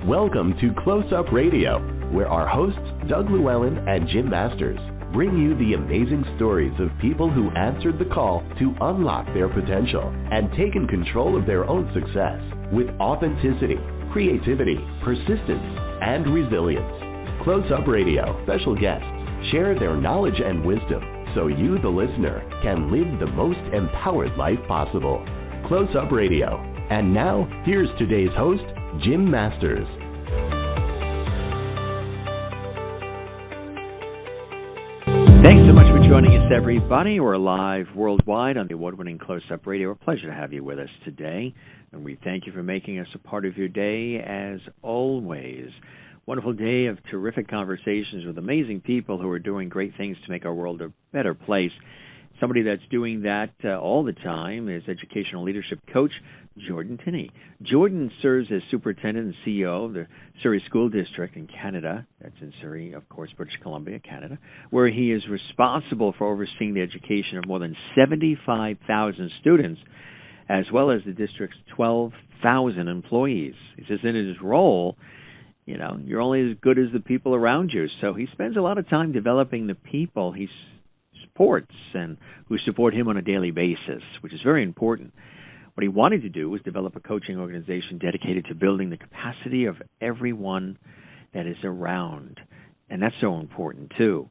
Welcome to Close Up Radio, where our hosts, Doug Llewellyn and Jim Masters, bring you the amazing stories of people who answered the call to unlock their potential and taken control of their own success with authenticity, creativity, persistence, and resilience. Close Up Radio special guests share their knowledge and wisdom so you, the listener, can live the most empowered life possible. Close Up Radio. And now, here's today's host, Jim Masters. Thanks so much for joining us, everybody. We're live worldwide on the award-winning Close Up Radio. A pleasure to have you with us today, and we thank you for making us a part of your day as always. Wonderful day of terrific conversations with amazing people who are doing great things to make our world a better place. Somebody that's doing that all the time is educational leadership coach Jordan Tinney. Jordan serves as superintendent and CEO of the Surrey School District in Canada. That's in Surrey, of course, British Columbia, Canada, where he is responsible for overseeing the education of more than 75,000 students, as well as the district's 12,000 employees. He says in his role, you know, you're only as good as the people around you. So he spends a lot of time developing the people he supports and who support him on a daily basis, which is very important. What he wanted to do was develop a coaching organization dedicated to building the capacity of everyone that is around. And that's so important, too.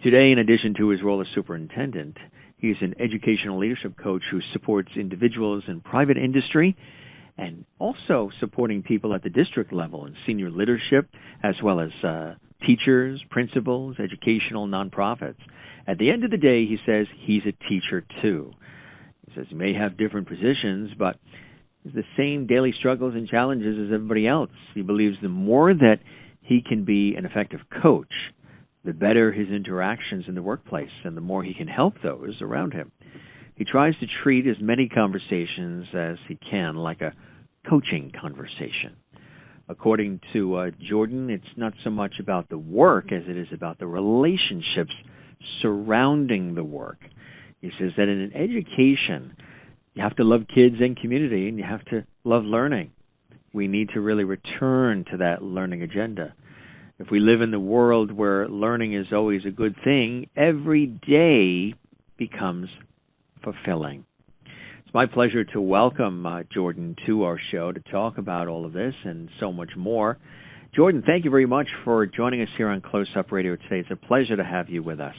Today, in addition to his role as superintendent, he's an educational leadership coach who supports individuals in private industry and also supporting people at the district level in senior leadership, as well as teachers, principals, educational nonprofits. At the end of the day, he says he's a teacher, too. He says he may have different positions, but it's the same daily struggles and challenges as everybody else. He believes the more that he can be an effective coach, the better his interactions in the workplace and the more he can help those around him. He tries to treat as many conversations as he can like a coaching conversation. According to Jordan, it's not so much about the work as it is about the relationships surrounding the work. He says that in an education, you have to love kids and community, and you have to love learning. We need to really return to that learning agenda. If we live in the world where learning is always a good thing, every day becomes fulfilling. It's my pleasure to welcome Jordan to our show to talk about all of this and so much more. Jordan, thank you very much for joining us here on Close Up Radio today. It's a pleasure to have you with us.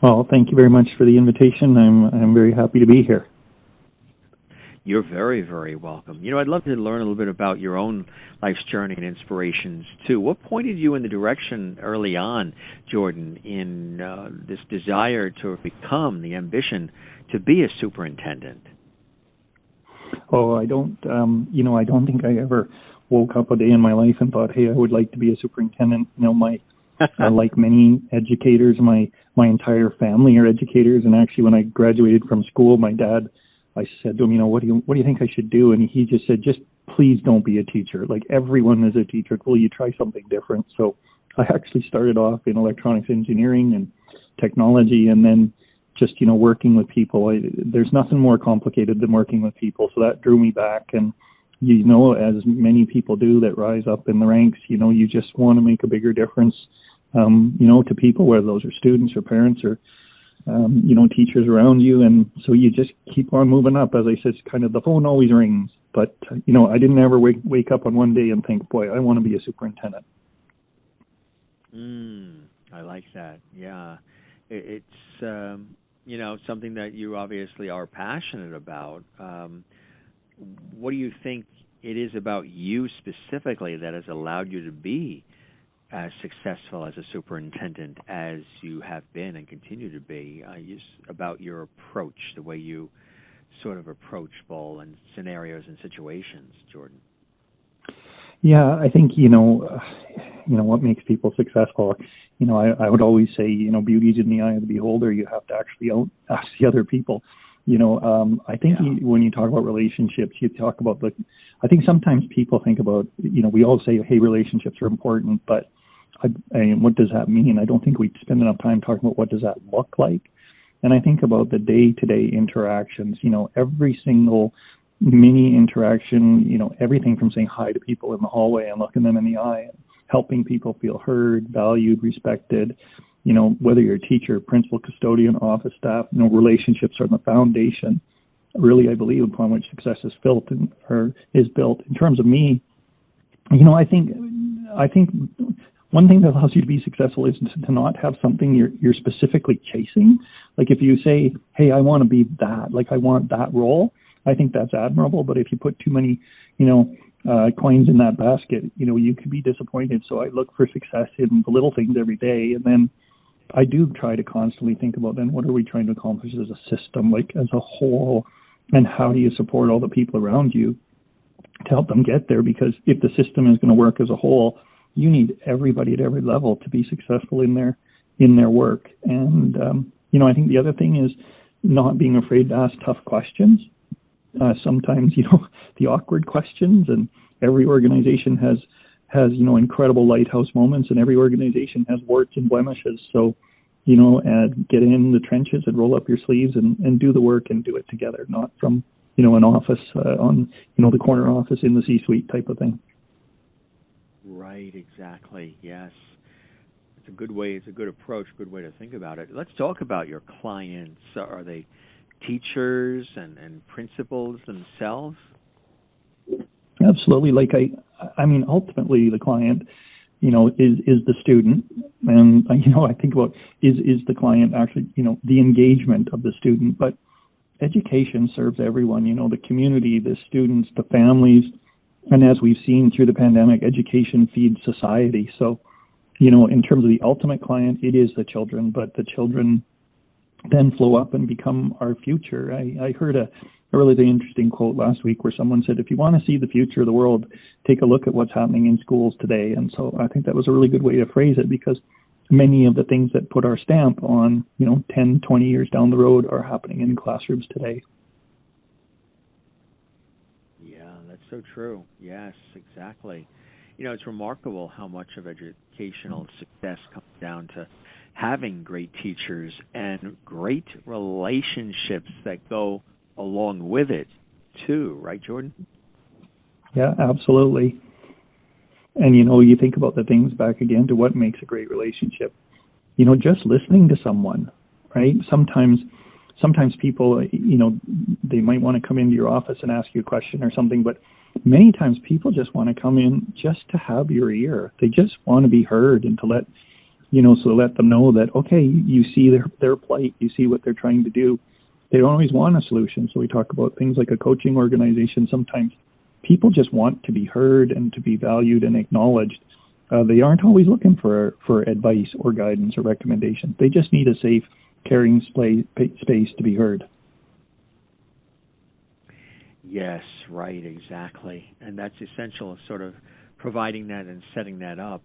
Well, thank you very much for the invitation. I'm very happy to be here. You're very, very welcome. You know, I'd love to learn a little bit about your own life's journey and inspirations, too. What pointed you in the direction early on, Jordan, in this desire to become the ambition to be a superintendent? Oh, I don't think I ever woke up a day in my life and thought, hey, I would like to be a superintendent. You know, like many educators, my entire family are educators. And actually, when I graduated from school, my dad, I said to him, you know, what do you think I should do? And he just said, just please don't be a teacher. Like everyone is a teacher. Will you try something different? So I actually started off in electronics engineering and technology, and then just, you know, working with people. There's nothing more complicated than working with people. So that drew me back. And, you know, as many people do that rise up in the ranks, you know, you just want to make a bigger difference, you know, to people, whether those are students or parents or, you know, teachers around you. And so you just keep on moving up. As I said, it's kind of the phone always rings. But, you know, I didn't ever wake up on one day and think, boy, I want to be a superintendent. I like that. Yeah. It's, you know, something that you obviously are passionate about. What do you think it is about you specifically that has allowed you to be as successful as a superintendent as you have been and continue to be? About your approach, the way you sort of approach people and scenarios and situations, Jordan. Yeah, I think, you know, what makes people successful, you know, I would always say, you know, beauty's in the eye of the beholder. You have to actually ask the other people. You know, I think when you talk about relationships, you talk about I think sometimes people think about, you know, we all say, hey, relationships are important, but what does that mean? I don't think we spend enough time talking about what does that look like. And I think about the day-to-day interactions, you know, every single mini interaction, everything from saying hi to people in the hallway and looking them in the eye, helping people feel heard, valued, respected, whether you're a teacher, principal, custodian, office staff, relationships are the foundation, really, I believe, upon which success is built. In terms of me, I think one thing that allows you to be successful is to not have something you're specifically chasing. Like if you say, hey, I want to be that, like I want that role, I think that's admirable. But if you put too many, coins in that basket, you could be disappointed. So I look for success in the little things every day. And then I do try to constantly think about then what are we trying to accomplish as a system, like as a whole, and how do you support all the people around you to help them get there? Because if the system is going to work as a whole, you need everybody at every level to be successful in their work. And, I think the other thing is not being afraid to ask tough questions. Sometimes, the awkward questions, and every organization has, incredible lighthouse moments, and every organization has warts and blemishes. So, get in the trenches and roll up your sleeves and do the work and do it together, not from, an office on, the corner office in the C-suite type of thing. Right, exactly. Yes. It's a good way, it's a good approach, good way to think about it. Let's talk about your clients. Are they teachers and principals themselves? Absolutely. Like ultimately the client, is the student. And, I think about is the client actually, the engagement of the student. But education serves everyone, the community, the students, the families. And as we've seen through the pandemic, education feeds society. So, in terms of the ultimate client, it is the children, but the children then flow up and become our future. I heard a really interesting quote last week where someone said, if you want to see the future of the world, take a look at what's happening in schools today. And so I think that was a really good way to phrase it, because many of the things that put our stamp on, 10, 20 years down the road are happening in classrooms today. That's so true. Yes, exactly. It's remarkable how much of educational success comes down to having great teachers and great relationships that go along with it, too. Right, Jordan? Yeah, absolutely. And, you think about the things back again to what makes a great relationship. Just listening to someone, right? Sometimes people, they might want to come into your office and ask you a question or something, but many times people just want to come in just to have your ear. They just want to be heard and to let them know that, okay, you see their plight, you see what they're trying to do. They don't always want a solution. So we talk about things like a coaching organization. Sometimes people just want to be heard and to be valued and acknowledged. They aren't always looking for advice or guidance or recommendation. They just need a safe, caring space to be heard. Yes, right, exactly. And that's essential, sort of providing that and setting that up.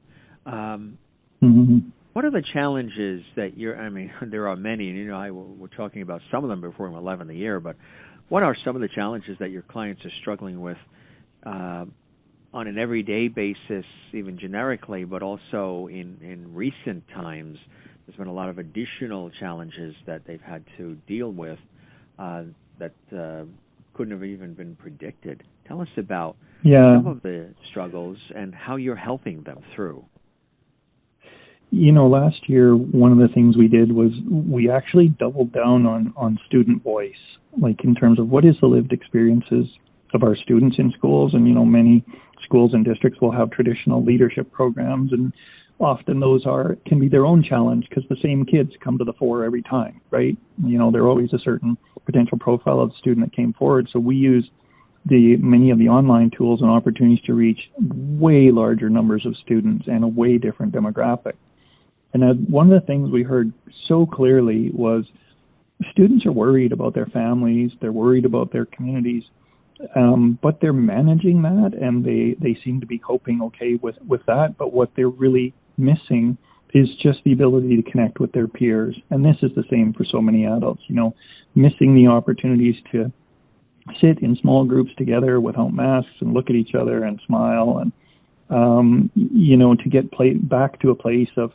What are the challenges that there are many, and we're talking about some of them before we were 11 of the year, but what are some of the challenges that your clients are struggling with on an everyday basis, even generically, but also in recent times? There's been a lot of additional challenges that they've had to deal with that couldn't have even been predicted. Tell us about some of the struggles and how you're helping them through. Last year, one of the things we did was we actually doubled down on student voice, like in terms of what is the lived experiences of our students in schools. And, many schools and districts will have traditional leadership programs, and often those can be their own challenge because the same kids come to the fore every time, right? There are always a certain potential profile of the student that came forward. So we used many of the online tools and opportunities to reach way larger numbers of students and a way different demographic. And one of the things we heard so clearly was students are worried about their families, they're worried about their communities, but they're managing that, and they seem to be coping okay with that. But what they're really missing is just the ability to connect with their peers. And this is the same for so many adults, missing the opportunities to sit in small groups together without masks and look at each other and smile, and, to get back to a place of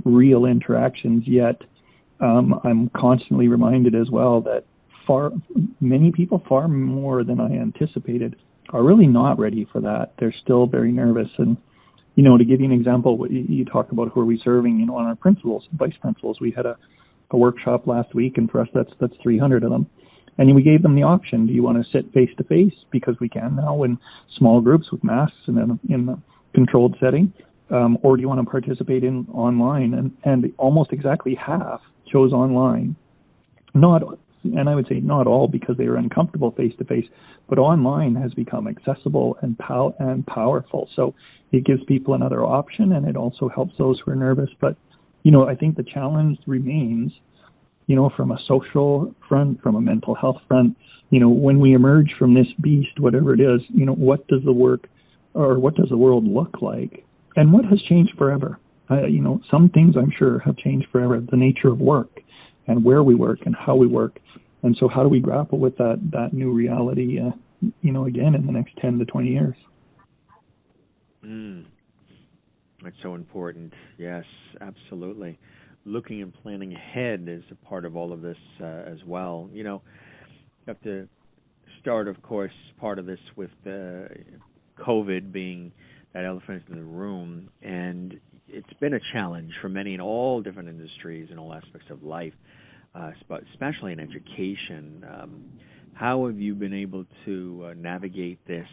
real interactions. Yet I'm constantly reminded as well that many people, far more than I anticipated, are really not ready for that. They're still very nervous. And, to give you an example, you talk about who are we serving, on our principals, vice principals. We had a workshop last week, and for us, that's 300 of them. And we gave them the option. Do you want to sit face-to-face, because we can now, in small groups with masks and in a controlled setting, or do you want to participate in online? And almost exactly half chose online. And I would say not all, because they were uncomfortable face-to-face, but online has become accessible and powerful. So it gives people another option, and it also helps those who are nervous. But, I think the challenge remains, from a social front, from a mental health front, when we emerge from this beast, whatever it is, what does the world look like? And what has changed forever? Some things I'm sure have changed forever. The nature of work and where we work and how we work. And so how do we grapple with that new reality, again, in the next 10 to 20 years? That's so important. Yes, absolutely. Looking and planning ahead is a part of all of this as well. You have to start, of course, part of this with COVID being that elephant in the room. And it's been a challenge for many in all different industries and all aspects of life, but especially in education. How have you been able to navigate this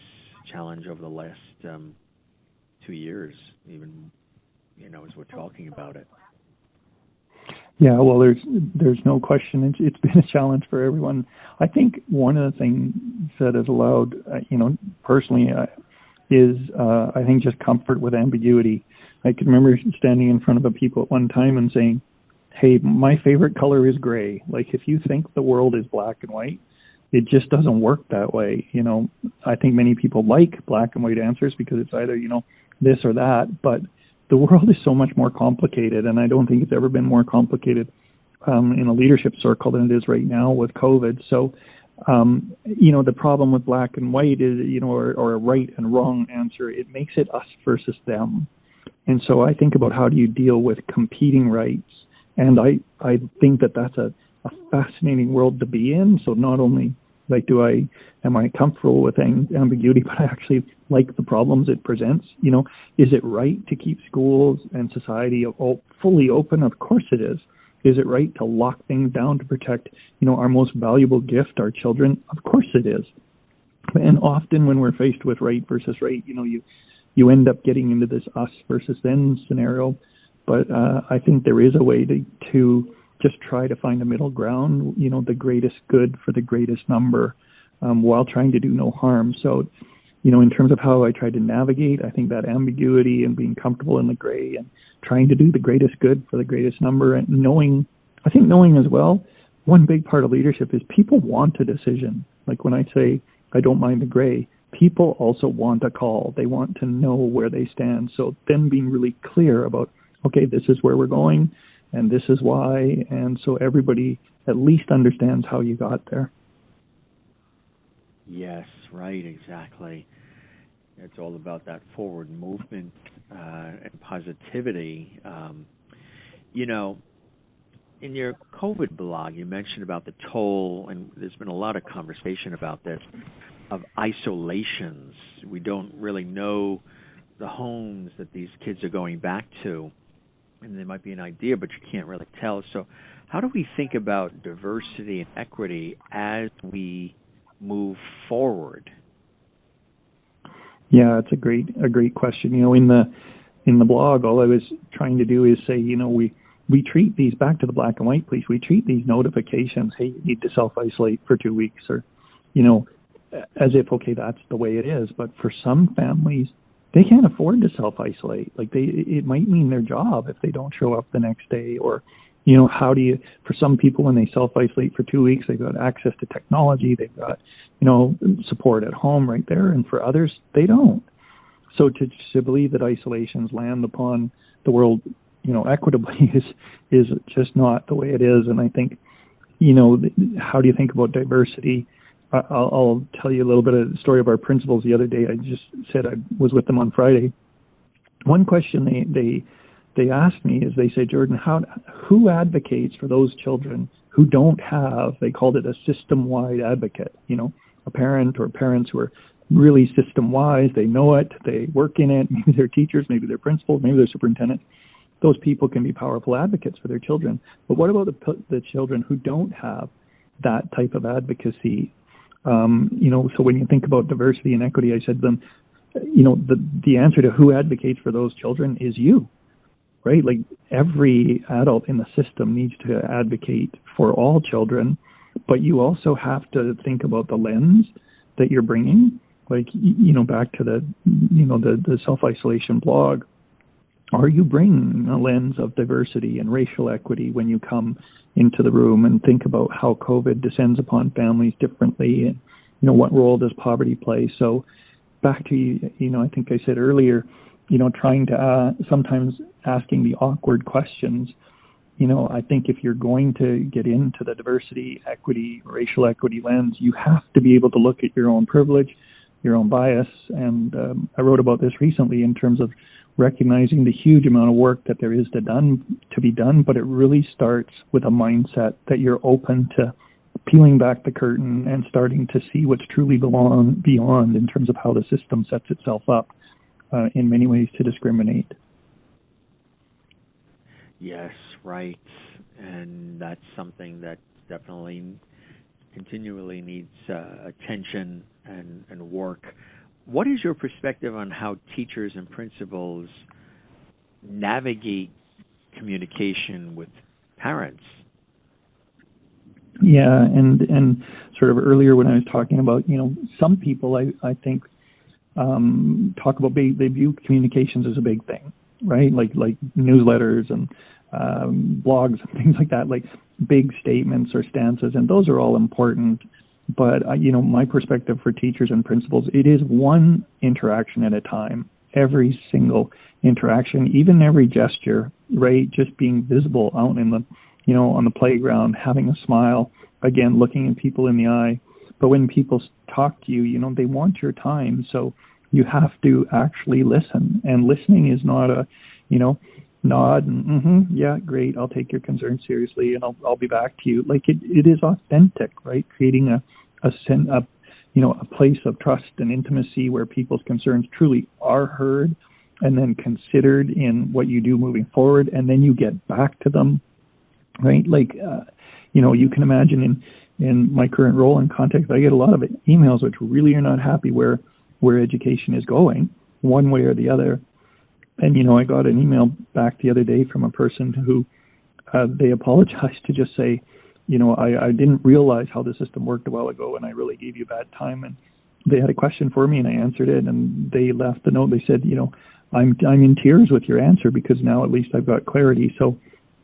challenge over the last 2 years, even, as we're talking about it? Yeah, well, there's no question. It's been a challenge for everyone. I think one of the things that has allowed, personally, is I think just comfort with ambiguity. I can remember standing in front of people at one time and saying, hey, my favorite color is gray. Like, if you think the world is black and white, it just doesn't work that way. I think many people like black and white answers because it's either, this or that, but the world is so much more complicated, and I don't think it's ever been more complicated in a leadership circle than it is right now with COVID. So, the problem with black and white is, or a right and wrong answer, it makes it us versus them. And so I think about how do you deal with competing rights, and I think that's a fascinating world to be in. So not only am I comfortable with ambiguity, but I actually like the problems it presents. Is it right to keep schools and society fully open? Of course it is. Is it right to lock things down to protect, our most valuable gift, our children? Of course it is. And often when we're faced with right versus right, you end up getting into this us versus them scenario. But I think there is a way to just try to find a middle ground, the greatest good for the greatest number, while trying to do no harm. So, in terms of how I try to navigate, I think that ambiguity and being comfortable in the gray and trying to do the greatest good for the greatest number, and knowing as well, one big part of leadership is people want a decision. Like when I say I don't mind the gray, people also want a call. They want to know where they stand. So then being really clear about, okay, this is where we're going, and this is why, and so everybody at least understands how you got there. Yes, right, exactly. It's all about that forward movement and positivity. In your COVID blog, you mentioned about the toll, and there's been a lot of conversation about this, of isolations. We don't really know the homes that these kids are going back to. And there might be an idea, but you can't really tell. So how do we think about diversity and equity as we move forward? Yeah, it's a great question. In the blog, all I was trying to do is say, we treat these, back to the black and white, please, we treat these notifications, hey, you need to self-isolate for 2 weeks, or, as if, okay, that's the way it is. But for some families, they can't afford to self-isolate. It might mean their job if they don't show up the next day. Or, for some people, when they self-isolate for 2 weeks, they've got access to technology, they've got, support at home right there. And for others, they don't. So to believe that isolations land upon the world, equitably is just not the way it is. And I think, how do you think about diversity? I'll tell you a little bit of the story of our principals the other day. I just said I was with them on Friday. One question they asked me is, they say, Jordan, who advocates for those children who don't have, they called it a system-wide advocate, a parent or parents who are really system-wise, they know it, they work in it, maybe they're teachers, maybe they're principals, maybe they're superintendents. Those people can be powerful advocates for their children. But what about the children who don't have that type of advocacy? So when you think about diversity and equity, I said to them, the answer to who advocates for those children is you, right? Like every adult in the system needs to advocate for all children, but you also have to think about the lens that you're bringing. Like, back to the self-isolation blog, are you bringing a lens of diversity and racial equity when you come into the room and think about how COVID descends upon families differently, and what role does poverty play? So back to I think I said earlier, trying to sometimes asking the awkward questions. I think if you're going to get into the diversity, equity, racial equity lens, you have to be able to look at your own privilege, your own bias, and I wrote about this recently in terms of recognizing the huge amount of work that there is to be done, but it really starts with a mindset that you're open to peeling back the curtain and starting to see what's truly beyond in terms of how the system sets itself up in many ways to discriminate. Yes, right. And that's something that definitely continually needs attention and work. What is your perspective on how teachers and principals navigate communication with parents? Yeah, and sort of earlier when I was talking about, some people I think talk about they view communications as a big thing, right? Like newsletters and blogs and things like that, like big statements or stances, and those are all important. But, my perspective for teachers and principals, it is one interaction at a time, every single interaction, even every gesture, right? Just being visible out in the, on the playground, having a smile, again, looking at people in the eye. But when people talk to you, they want your time. So you have to actually listen. And listening is not a, nod and yeah, great, I'll take your concern seriously and I'll be back to you. Like it is authentic, right? Creating a place of trust and intimacy where people's concerns truly are heard and then considered in what you do moving forward, and then you get back to them, right? Like you can imagine in my current role and context, I get a lot of emails which really are not happy where education is going one way or the other. And, I got an email back the other day from a person who they apologized to just say, I didn't realize how the system worked a while ago and I really gave you a bad time. And they had a question for me and I answered it, and they left the note. They said, I'm in tears with your answer because now at least I've got clarity. So,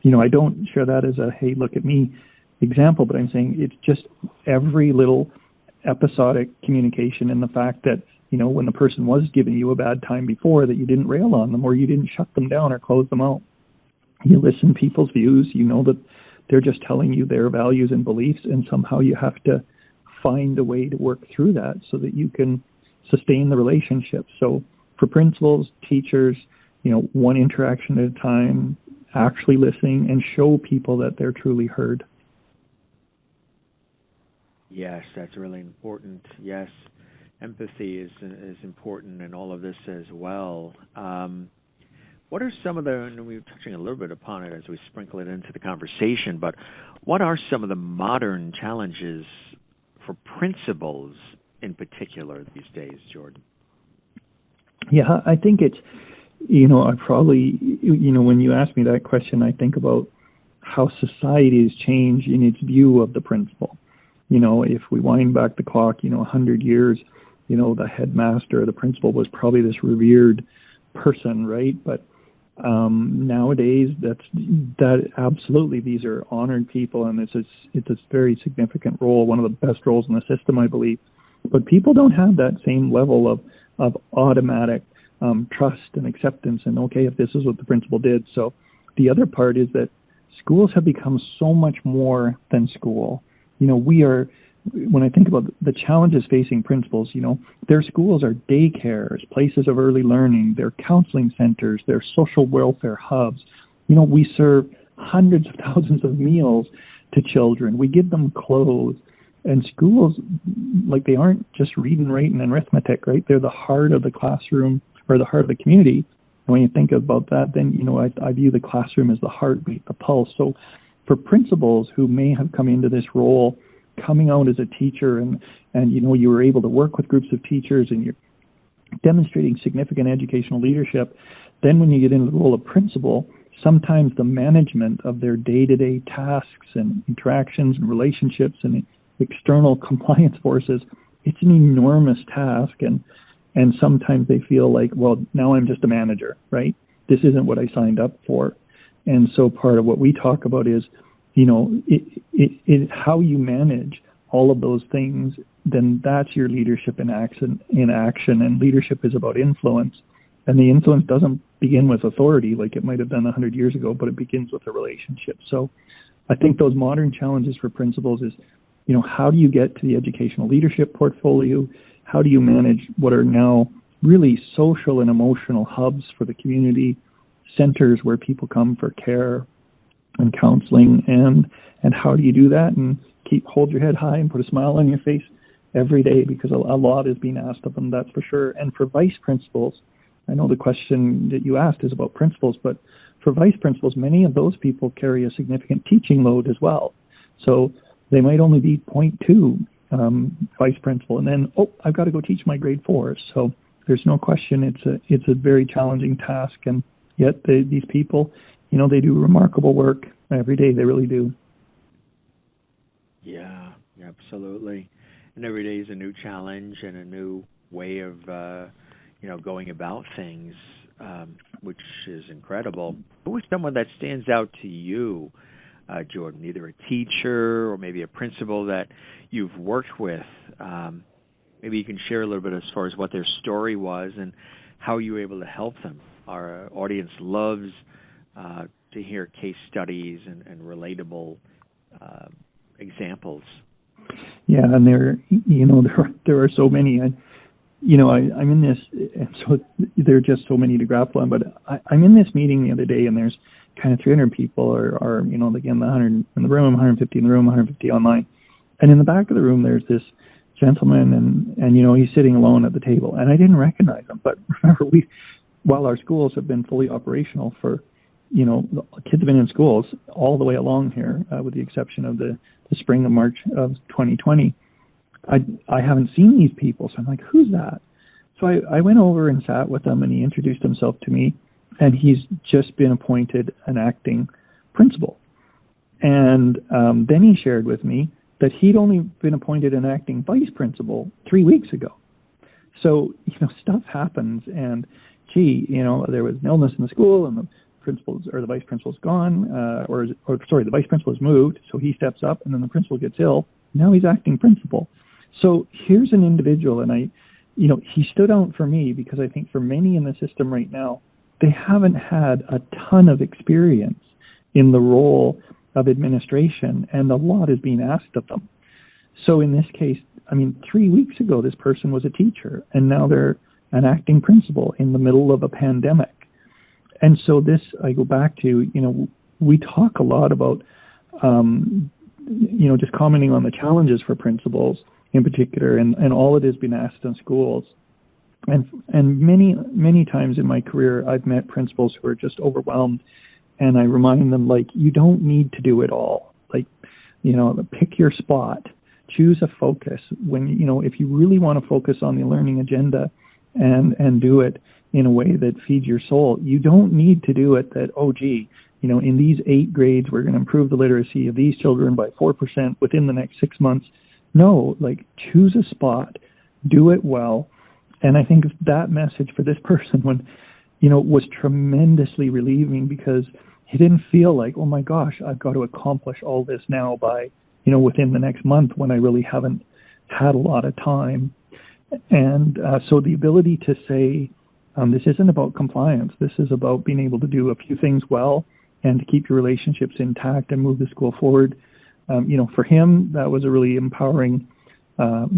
I don't share that as a, hey, look at me example, but I'm saying it's just every little episodic communication, and the fact that, when the person was giving you a bad time before, that you didn't rail on them or you didn't shut them down or close them out. You listen to people's views, that they're just telling you their values and beliefs, and somehow you have to find a way to work through that so that you can sustain the relationship. So for principals, teachers, one interaction at a time, actually listening and show people that they're truly heard. Yes, that's really important. Yes. Empathy is important in all of this as well. What are some of and we were touching a little bit upon it as we sprinkle it into the conversation, but what are some of the modern challenges for principals in particular these days, Jordan? Yeah, I think it's, I probably, when you ask me that question, I think about how society has changed in its view of the principal. If we wind back the clock, 100 years, the headmaster or the principal was probably this revered person, right? But nowadays, that absolutely, these are honored people, and it's a very significant role, one of the best roles in the system, I believe. But people don't have that same level of automatic trust and acceptance, and okay, if this is what the principal did. So the other part is that schools have become so much more than school. When I think about the challenges facing principals, their schools are daycares, places of early learning, they're counseling centers, they're social welfare hubs. We serve hundreds of thousands of meals to children. We give them clothes. And schools, like, they aren't just reading, writing, and arithmetic, right? They're the heart of the classroom or the heart of the community. And when you think about that, then, you know, I view the classroom as the heartbeat, the pulse. So for principals who may have come into this role, coming out as a teacher, and you know, you were able to work with groups of teachers and you're demonstrating significant educational leadership, then when you get into the role of principal, sometimes the management of their day-to-day tasks and interactions and relationships and external compliance forces, it's an enormous task, and sometimes they feel like, well, now I'm just a manager, right? This isn't what I signed up for. And so part of what we talk about is, you know, it how you manage all of those things, then that's your leadership in action. And leadership is about influence. And the influence doesn't begin with authority like it might have done 100 years ago, but it begins with a relationship. So I think those modern challenges for principals is, you know, how do you get to the educational leadership portfolio? How do you manage what are now really social and emotional hubs for the community, centers where people come for care and counseling, and how do you do that and hold your head high and put a smile on your face every day, because a lot is being asked of them, that's for sure. And for vice principals, I know the question that you asked is about principals, but for vice principals, many of those people carry a significant teaching load as well. So they might only be 0.2 vice principal, and then, I've got to go teach my grade 4s. So there's no question it's a very challenging task, and yet these people, you know, they do remarkable work every day. They really do. Yeah, absolutely. And every day is a new challenge and a new way of, you know, going about things, which is incredible. Who is someone that stands out to you, Jordan, either a teacher or maybe a principal that you've worked with? Maybe you can share a little bit as far as what their story was and how you were able to help them. Our audience loves to hear case studies and relatable examples. Yeah, and there are so many. I'm in this, and so there are just so many to grapple on. But I'm in this meeting the other day, and there's kind of 300 people, or you know, again, 100 in the room, 150 in the room, 150 online. And in the back of the room, there's this gentleman, and you know, he's sitting alone at the table, and I didn't recognize him. But remember, while our schools have been fully operational for, you know, kids have been in schools all the way along here, with the exception of the spring of March of 2020. I haven't seen these people, so I'm like, who's that? So I went over and sat with him, and he introduced himself to me, and he's just been appointed an acting principal. And then he shared with me that he'd only been appointed an acting vice principal 3 weeks ago. So, you know, stuff happens, and gee, you know, there was an illness in the school, and the vice principal's gone, the vice principal has moved, so he steps up, and then the principal gets ill. Now he's acting principal. So here's an individual, and he stood out for me because I think for many in the system right now, they haven't had a ton of experience in the role of administration, and a lot is being asked of them. So in this case, 3 weeks ago, this person was a teacher, and now they're an acting principal in the middle of a pandemic. And so this, I go back to, you know, we talk a lot about, you know, just commenting on the challenges for principals in particular, and all it has been asked in schools. And many times in my career, I've met principals who are just overwhelmed, and I remind them, like, you don't need to do it all. Like, you know, pick your spot, choose a focus. When, you know, if you really want to focus on the learning agenda and do it in a way that feeds your soul, you don't need to do it that, you know, in these 8 grades, we're going to improve the literacy of these children by 4% within the next 6 months. No, like, choose a spot, do it well. And I think that message for this person, when, you know, was tremendously relieving, because he didn't feel like, oh my gosh, I've got to accomplish all this now by, you know, within the next month, when I really haven't had a lot of time. And so the ability to say, this isn't about compliance. This is about being able to do a few things well and to keep your relationships intact and move the school forward. You know, for him, that was a really empowering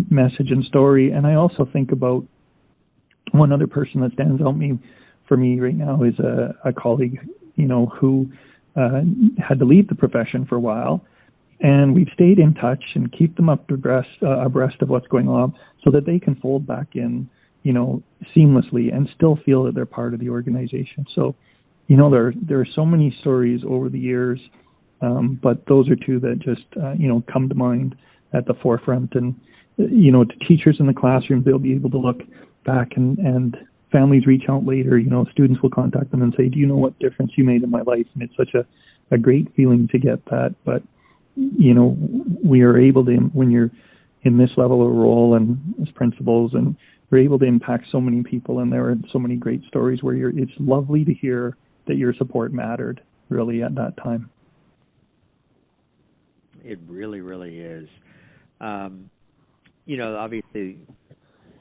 message and story. And I also think about one other person that stands out for me right now is a colleague, you know, who had to leave the profession for a while. And we've stayed in touch and keep them abreast of what's going on so that they can fold back in, seamlessly and still feel that they're part of the organization. So, there are so many stories over the years, but those are two that just, come to mind at the forefront. And, to teachers in the classroom, they'll be able to look back and families reach out later. Students will contact them and say, do you know what difference you made in my life? And it's such a great feeling to get that. But we are able to, when you're in this level of role and as principals, and we're able to impact so many people, and there are so many great stories where it's lovely to hear that your support mattered really at that time. It really, really is. Obviously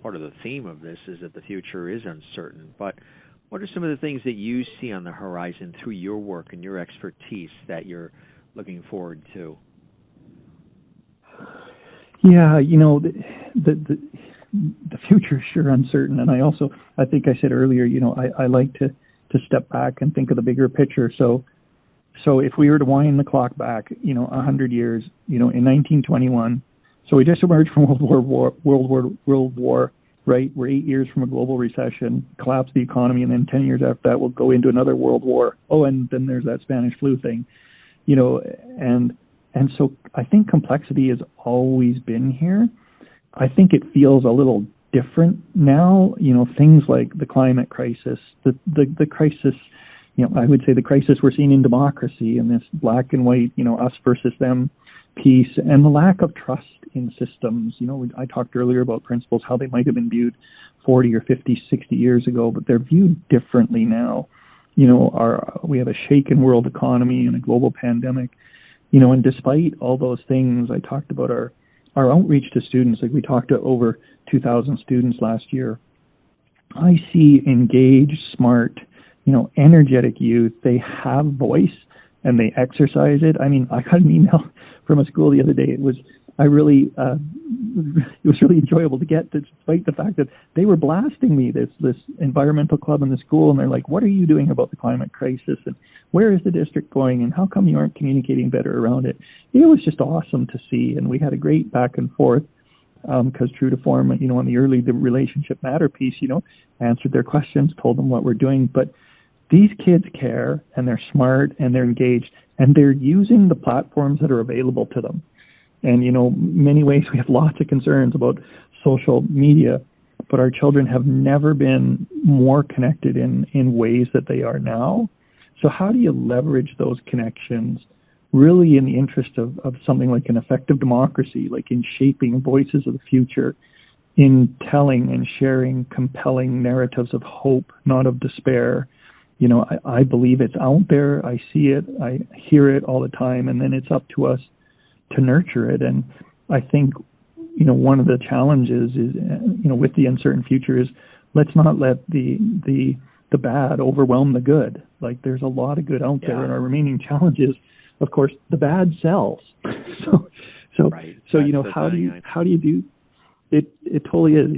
part of the theme of this is that the future is uncertain, but what are some of the things that you see on the horizon through your work and your expertise that you're looking forward to? Yeah, the future is sure uncertain, and I think I said earlier, I like to step back and think of the bigger picture. So if we were to wind the clock back, 100 years, in 1921, so we just emerged from World War, right? We're 8 years from a global recession, collapse the economy, and then 10 years after that, we'll go into another world war. Oh, and then there's that Spanish flu thing, and so I think complexity has always been here. I think it feels a little different now. Things like the climate crisis, the crisis, I would say the crisis we're seeing in democracy and this black and white, us versus them piece, and the lack of trust in systems. I talked earlier about principles, how they might have been viewed 40 or 50, 60 years ago, but they're viewed differently now. We have a shaken world economy and a global pandemic. And despite all those things, I talked about our outreach to students. Like we talked to over 2,000 students last year. I see engaged, smart, energetic youth. They have voice and they exercise it. I mean, I got an email from a school the other day. It was really enjoyable to get, despite the fact that they were blasting me, this environmental club in the school, and they're like, what are you doing about the climate crisis, and where is the district going, and how come you aren't communicating better around it? It was just awesome to see, and we had a great back and forth, because true to form, on the relationship matter piece, answered their questions, told them what we're doing. But these kids care, and they're smart, and they're engaged, and they're using the platforms that are available to them. And, many ways we have lots of concerns about social media, but our children have never been more connected in ways that they are now. So how do you leverage those connections really in the interest of something like an effective democracy, like in shaping voices of the future, in telling and sharing compelling narratives of hope, not of despair? I believe it's out there. I see it. I hear it all the time. And then it's up to us to nurture it. And I think, one of the challenges is, with the uncertain future is, let's not let the bad overwhelm the good. Like there's a lot of good out there, and our remaining challenge is, of course, the bad sells. Right. So how do you do it? It totally is.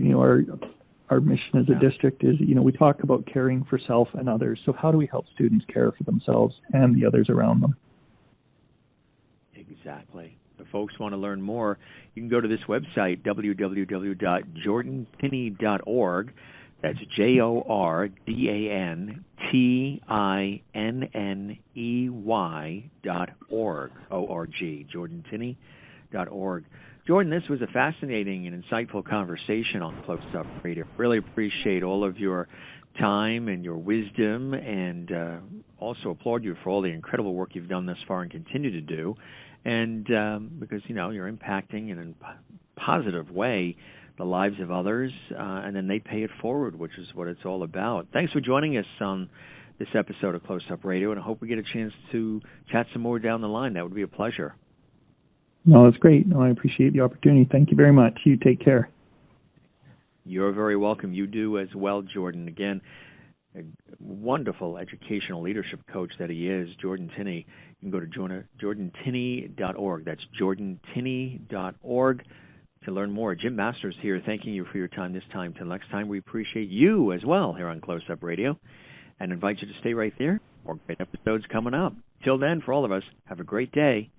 Our mission as a district is, we talk about caring for self and others. So how do we help students care for themselves and the others around them? Exactly. If folks want to learn more, you can go to this website, www.jordantinney.org. That's JordanTinney.org, O-R-G, JordanTinney.org. Jordan, this was a fascinating and insightful conversation on Close Up Radio. Really appreciate all of your time and your wisdom, and also applaud you for all the incredible work you've done thus far and continue to do. And because, you're impacting in a positive way the lives of others, and then they pay it forward, which is what it's all about. Thanks for joining us on this episode of Close Up Radio, and I hope we get a chance to chat some more down the line. That would be a pleasure. No, that's great. No, I appreciate the opportunity. Thank you very much. You take care. You're very welcome. You do as well, Jordan. Again, a wonderful educational leadership coach that he is, Jordan Tinney. You can go to jordantinney.org. That's jordantinney.org to learn more. Jim Masters here, thanking you for your time this time. Till next time, we appreciate you as well here on Close Up Radio, and invite you to stay right there. More great episodes coming up. Till then, for all of us, have a great day.